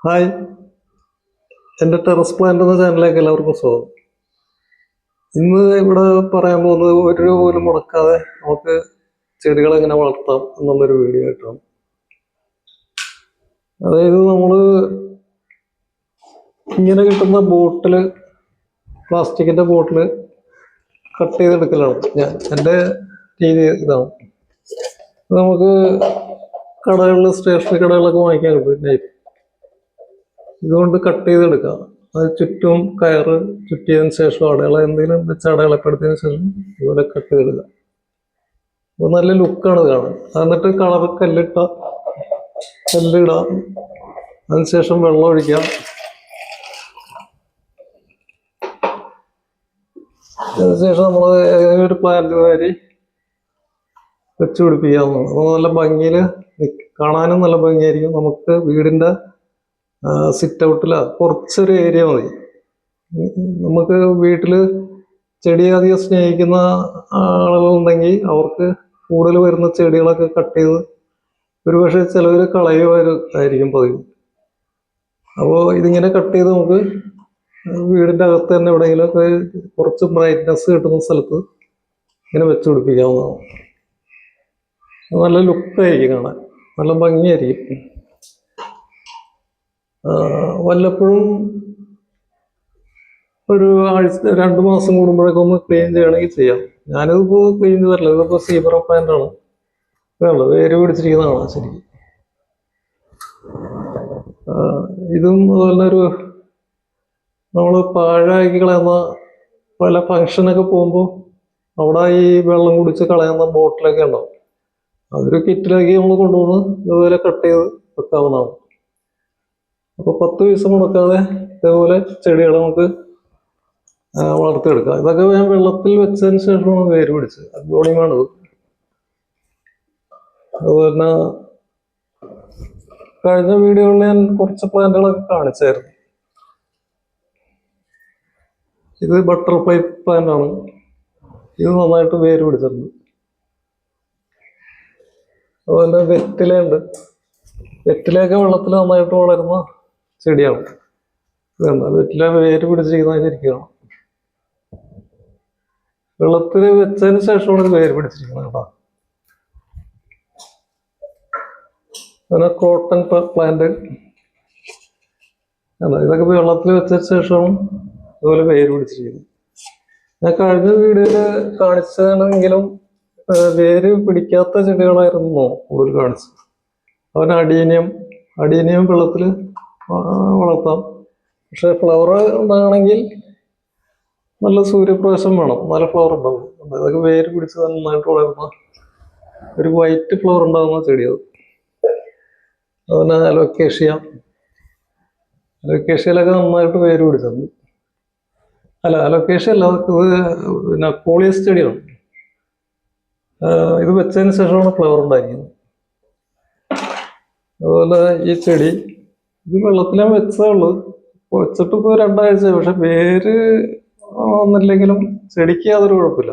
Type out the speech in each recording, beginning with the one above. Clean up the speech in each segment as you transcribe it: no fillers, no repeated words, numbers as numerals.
Hi, എൻ്റെ terrace plant എന്ന ചാനലിലേക്ക് എല്ലാവർക്കും സ്വാഗതം. ഇന്ന് ഇവിടെ പറയാൻ പോകുന്നത് 1 രൂപ പോലും മുടക്കാതെ നമുക്ക് ചെടികളെ എങ്ങനെ വളർത്താം എന്നുള്ളൊരു വീഡിയോ ആയിട്ടാണ്. അതായത് നമ്മൾ ഇങ്ങനെ കിട്ടുന്ന ബോട്ടിൽ, പ്ലാസ്റ്റിക്കിൻ്റെ ബോട്ടിൽ കട്ട് ചെയ്തെടുക്കലാണ് എൻ്റെ രീതി. ഇതാണ് നമുക്ക് കടകളിൽ, സ്റ്റേഷനറി കടകളിലൊക്കെ വാങ്ങിക്കാൻ കിട്ടും. ഇതുകൊണ്ട് കട്ട് ചെയ്തെടുക്കാം. അത് ചുറ്റും കയറ് ചുറ്റിയതിന് ശേഷം അടയാളം എന്തെങ്കിലും വെച്ച് അടയാളപ്പെടുത്തിയതിന് ശേഷം ഇതുപോലെ കട്ട് ചെയ്തെടുക്കാം. അപ്പോൾ നല്ല ലുക്കാണ് കാണാൻ. എന്നിട്ട് കളർ കല്ലിടാം. അതിനുശേഷം വെള്ളം ഒഴിക്കാം. അതിനുശേഷം നമ്മൾ ഏതെങ്കിലും ഒരു പ്ലാന്റ് വരി വെച്ച് പിടിപ്പിക്കാവുന്നതാണ്. അപ്പോൾ നല്ല ഭംഗിയിൽ കാണാനും നല്ല ഭംഗിയായിരിക്കും. നമുക്ക് വീടിൻ്റെ സിറ്റ് ഔട്ടില കുറച്ചൊരു ഏരിയ മതി. നമുക്ക് വീട്ടിൽ ചെടി അധികം സ്നേഹിക്കുന്ന ആളുകളുണ്ടെങ്കിൽ അവർക്ക് കൂടുതൽ വരുന്ന ചെടികളൊക്കെ കട്ട് ചെയ്ത് ഒരുപക്ഷെ ചിലവർ കളയുമായിരിക്കും പതിവ്. അപ്പോൾ ഇതിങ്ങനെ കട്ട് ചെയ്ത് നമുക്ക് വീടിൻ്റെ അകത്ത് തന്നെ എവിടെയെങ്കിലുമൊക്കെ കുറച്ച് ബ്രൈറ്റ്നെസ് കിട്ടുന്ന സ്ഥലത്ത് ഇങ്ങനെ വെച്ച് പിടിപ്പിക്കാവുന്നതാണ്. നല്ല ലുക്കായിരിക്കും കാണാൻ, നല്ല ഭംഗിയായിരിക്കും. വല്ലപ്പോഴും ഒരു ആഴ്ച 2 മാസം കൂടുമ്പോഴൊക്കെ ഒന്ന് ക്ലീൻ ചെയ്യണമെങ്കിൽ ചെയ്യാം. ഞാനിതിപ്പോൾ ക്ലീൻ ചെയ്തിട്ടില്ല. ഇതിപ്പോൾ സീബ്ര പ്ലാന്റാണ്. വേണ്ട വേര് പിടിച്ചിരിക്കുന്നതാണ് ശരിക്കും. ഇതും അതുപോലെ നമ്മൾ പാഴാക്കി കളയുന്ന പല ഫങ്ഷനൊക്കെ പോകുമ്പോൾ അവിടെ ഈ വെള്ളം കുടിച്ച് കളയുന്ന ബോട്ടിലൊക്കെ ഉണ്ടാവും. അതൊരു കിറ്റിലാക്കി നമ്മൾ കൊണ്ടുവന്ന് ഇതുപോലെ കട്ട് ചെയ്ത് വെക്കാവുന്നതാണ്. അപ്പോൾ 10 പൈസ മുടക്കാതെ ഇതേപോലെ ചെടികൾ നമുക്ക് വളർത്തിയെടുക്കാം. ഇതൊക്കെ ഞാൻ വെള്ളത്തിൽ വെച്ചതിന് ശേഷമാണ് വേര് പിടിച്ചത്. അഗ്ലോണിയമാണിത്. അതുപോലെ തന്നെ കഴിഞ്ഞ വീഡിയോകളിൽ ഞാൻ കുറച്ച് പ്ലാന്റുകളൊക്കെ കാണിച്ചായിരുന്നു. ഇത് ബട്ടർഫ്ലൈ പ്ലാന്റ് ആണ്. ഇത് നന്നായിട്ട് വേര് പിടിച്ചിട്ടുണ്ട്. അതുപോലെ വെറ്റിലയുണ്ട്. വെറ്റിലയൊക്കെ വെള്ളത്തിൽ നന്നായിട്ട് വളരുന്ന ചെടിയാണ്. ഇതുണ്ട്, വെറ്റില വേര് പിടിച്ചിരിക്കുന്ന ശരിക്കും വെള്ളത്തിൽ വെച്ചതിന് ശേഷമാണ് വേര് പിടിച്ചിരിക്കുന്നത് കേട്ടോ. പിന്നെ കോട്ടൺ പ്ലാന്റ് ഇതൊക്കെ വെള്ളത്തിൽ വെച്ചതിന് ശേഷവും ഇതുപോലെ വേര് പിടിച്ചിരിക്കുന്നത്. ഞാൻ കഴിഞ്ഞ വീഡിയോയിൽ കാണിച്ചതാണെങ്കിലും വേര് പിടിക്കാത്ത ചെടികളായിരുന്നു കൂടുതൽ കാണിച്ചത്. അവന് അടീനിയം വെള്ളത്തിൽ വളർത്താം. പക്ഷെ ഫ്ലവർ ഉണ്ടാകണമെങ്കിൽ നല്ല സൂര്യപ്രകാശം വേണം, നല്ല ഫ്ലവർ ഉണ്ടാവും. അതൊക്കെ വേര് പിടിച്ച് നന്നായിട്ട് വളരുന്ന ഒരു വൈറ്റ് ഫ്ലവർ ഉണ്ടാകുന്ന ചെടിയത്. അതുപോലെ അലോക്കേഷ്യയിലൊക്കെ നന്നായിട്ട് വേര് പിടിച്ചിട്ടുണ്ട്. അലോക്കേഷ്യ അല്ല, ഇത് പിന്നെ കോളിയസ് ചെടിയാണ്. ഇത് വെച്ചതിന് ശേഷമാണ് ഫ്ലവർ ഉണ്ടായിരിക്കുന്നത്. അതുപോലെ ഈ ചെടി ഇത് വെള്ളത്തിൽ ഞാൻ വെച്ചതേ ഉള്ളൂ. വെച്ചിട്ട് ഇപ്പോൾ 2 ആഴ്ച. പക്ഷെ വേര് വന്നില്ലെങ്കിലും ചെടിക്ക് യാതൊരു കുഴപ്പമില്ല.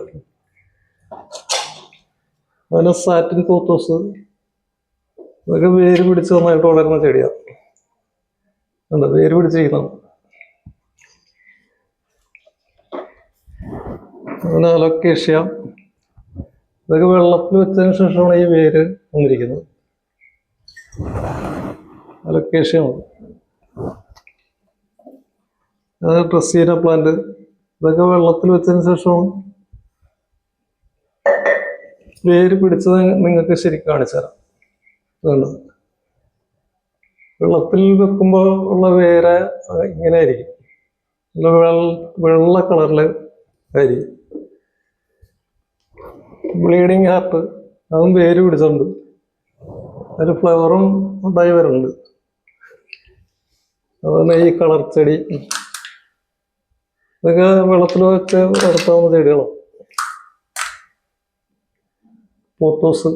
അതിന് സാറ്റിൻ പോത്തോസ് ഇതൊക്കെ വേര് പിടിച്ച് നന്നായിട്ട് വളരുന്ന ചെടിയാണ്. എന്താ വേര് പിടിച്ചിരിക്കുന്നതാണ്. അങ്ങനെ അലോക്കേഷ്യ ഇതൊക്കെ വെള്ളത്തിൽ വെച്ചതിന് ശേഷമാണ് ഈ വേര് വന്നിരിക്കുന്നത്. അലോക്കേഷ്യയാണ്. ഡ്രസ്സീന പ്ലാന്റ് ഇതൊക്കെ വെള്ളത്തിൽ വെച്ചതിന് ശേഷമാണ് വേര് പിടിച്ചത്. നിങ്ങൾക്ക് ശരിക്കും കാണിച്ചു തരാം. ഇതുണ്ട്, വെള്ളത്തിൽ വെക്കുമ്പോൾ ഉള്ള വേര് ഇങ്ങനെ ആയിരിക്കും. വെള്ള കളറിൽ ആയിരിക്കും. ബ്ലീഡിങ് ഹാർട്ട് അതും വേര് പിടിച്ചിട്ടുണ്ട്. അതിൽ ഫ്ലവറും ഉണ്ടായി വരുന്നുണ്ട്. അതുപോലെ ഈ കളർ ചെടി ഇതൊക്കെ വെള്ളത്തിൽ വെച്ച് വളർത്താവുന്ന ചെടികളാണ്. പോത്തോസ്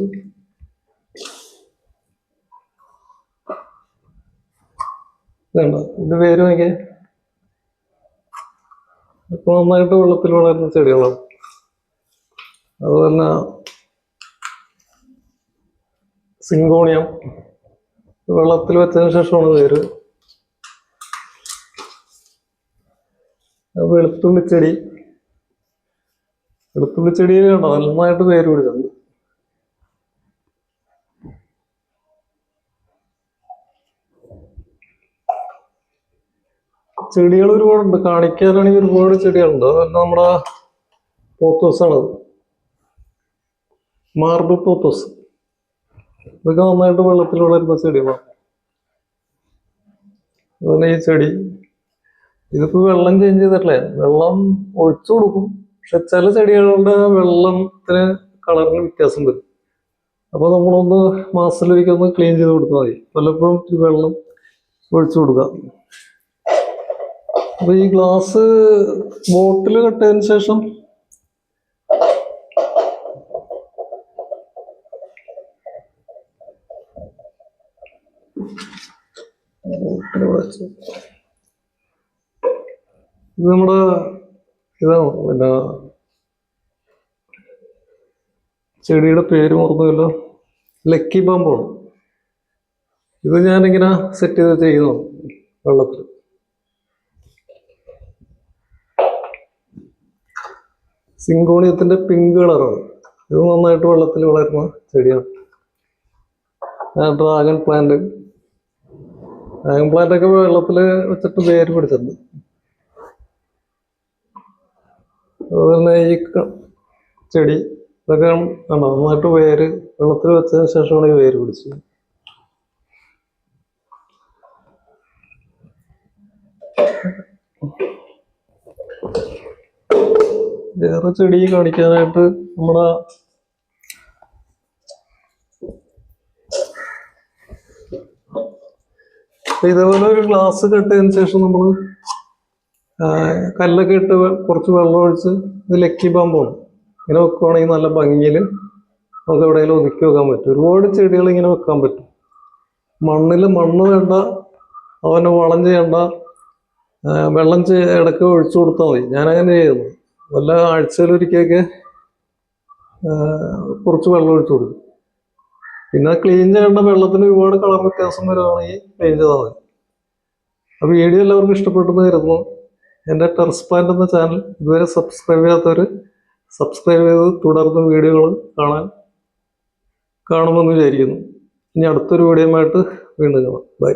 ഇതുണ്ട്, ഇത് വേര് നോക്കിയാൽ ഇപ്പൊ നന്നായിട്ട് വെള്ളത്തിൽ വളരുന്ന ചെടികളാണ്. അതുപോലെ സിങ്കോണിയം വെള്ളത്തിൽ വെച്ചതിന് ശേഷമാണ് വേര് വെളുത്തുള്ളി ചെടി. വെളുത്തുള്ളി ചെടിയിൽ കണ്ടോ നന്നായിട്ട് വേര് പിടിച്ചിട്ടുണ്ട്. ചെടികൾ ഒരുപാടുണ്ട്, കാണിക്കാനാണെങ്കിൽ ഒരുപാട് ചെടികളുണ്ട്. അതെല്ലാം നമ്മുടെ പോത്തോസാണത്, മാർബിൾ പോത്തോസ്. ഇതൊക്കെ നന്നായിട്ട് വെള്ളത്തിൽ വളരുന്ന ചെടികളാണ്. അതുപോലെ ഈ ചെടി, ഇതിപ്പോ വെള്ളം ചേഞ്ച് ചെയ്തിട്ടില്ലേ, വെള്ളം ഒഴിച്ചു കൊടുക്കും. പക്ഷെ ചില ചെടികളുടെ വെള്ളത്തിന് കളറിന് വ്യത്യാസം വരും. അപ്പൊ നമ്മളൊന്ന് മാസത്തിലൊരിക്കൽ ഒന്ന് ക്ലീൻ ചെയ്ത് കൊടുത്താൽ മതി. പലപ്പോഴും ഈ വെള്ളം ഒഴിച്ചു കൊടുക്കാം. അപ്പൊ ഈ ഗ്ലാസ് ബോട്ടിൽ കട്ടതിന് ശേഷം ഇത് നമ്മുടെ ഇതാണ്, പിന്നെ ചെടിയുടെ പേര് മറന്നുവല്ലോ, ലക്കി ബാമ്പാണ്. ഇത് ഞാനിങ്ങനെ സെറ്റ് ചെയ്ത് ചെയ്യുന്നതാണ് വെള്ളത്തിൽ. സിങ്കോണിയത്തിന്റെ പിങ്ക് കളറാണ്. ഇത് നന്നായിട്ട് വെള്ളത്തിൽ വളരുന്ന ചെടിയാണ്. Dragon plant. ഡ്രാഗൺ പ്ലാന്റ് ഒക്കെ വെള്ളത്തിൽ വെച്ചിട്ട് വേര് പിടിച്ചിട്ടുണ്ട്. അതുപോലെ ഈ ചെടി ഇതൊക്കെ കണ്ടോ നന്നായിട്ട് വേര് വെള്ളത്തിൽ വെച്ചതിന് ശേഷമാണ് ഈ വേര് പിടിച്ചത്. വേറെ ചെടി കാണിക്കാനായിട്ട് നമ്മുടെ ഇതേപോലെ ഒരു ഗ്ലാസ് കെട്ടതിന് ശേഷം നമ്മൾ കല്ലൊക്കെ ഇട്ട് കുറച്ച് വെള്ളം ഒഴിച്ച്, ഇത് ലക്കി ബാമ്പാണ്. ഇങ്ങനെ വെക്കുവാണെങ്കിൽ നല്ല ഭംഗിയിൽ നമുക്ക് എവിടെയെങ്കിലും ഒതുക്കി വെക്കാൻ പറ്റും. ഒരുപാട് ചെടികൾ ഇങ്ങനെ വെക്കാൻ പറ്റും. മണ്ണ് വേണ്ട, അവന് വളം ചെയ്യണ്ട, വെള്ളം ഇടയ്ക്ക് ഒഴിച്ചു കൊടുത്താൽ മതി. ഞാനങ്ങനെ ചെയ്യുന്നു. വല്ല ആഴ്ചയിലൊരിക്കലൊക്കെ കുറച്ച് വെള്ളം ഒഴിച്ചു കൊടുക്കും. പിന്നെ ക്ലീൻ ചെയ്യേണ്ട, വെള്ളത്തിന് ഒരുപാട് കളർ വ്യത്യാസം വരുവാണെങ്കിൽ ക്ലീൻ ചെയ്താൽ മതി. അപ്പോൾ വീഡിയോ എല്ലാവർക്കും ഇഷ്ടപ്പെട്ടെന്ന് കരുതുന്നു. എൻ്റെ ടെറസ് പ്ലാന്റ് എന്ന ചാനൽ ഇതുവരെ സബ്സ്ക്രൈബ് ചെയ്യാത്തവർ സബ്സ്ക്രൈബ് ചെയ്ത് തുടർന്ന് വീഡിയോകൾ കാണുമെന്ന് വിചാരിക്കുന്നു. ഇനി അടുത്തൊരു വീഡിയോയുമായിട്ട് വീണ്ടും കാണാം. ബൈ.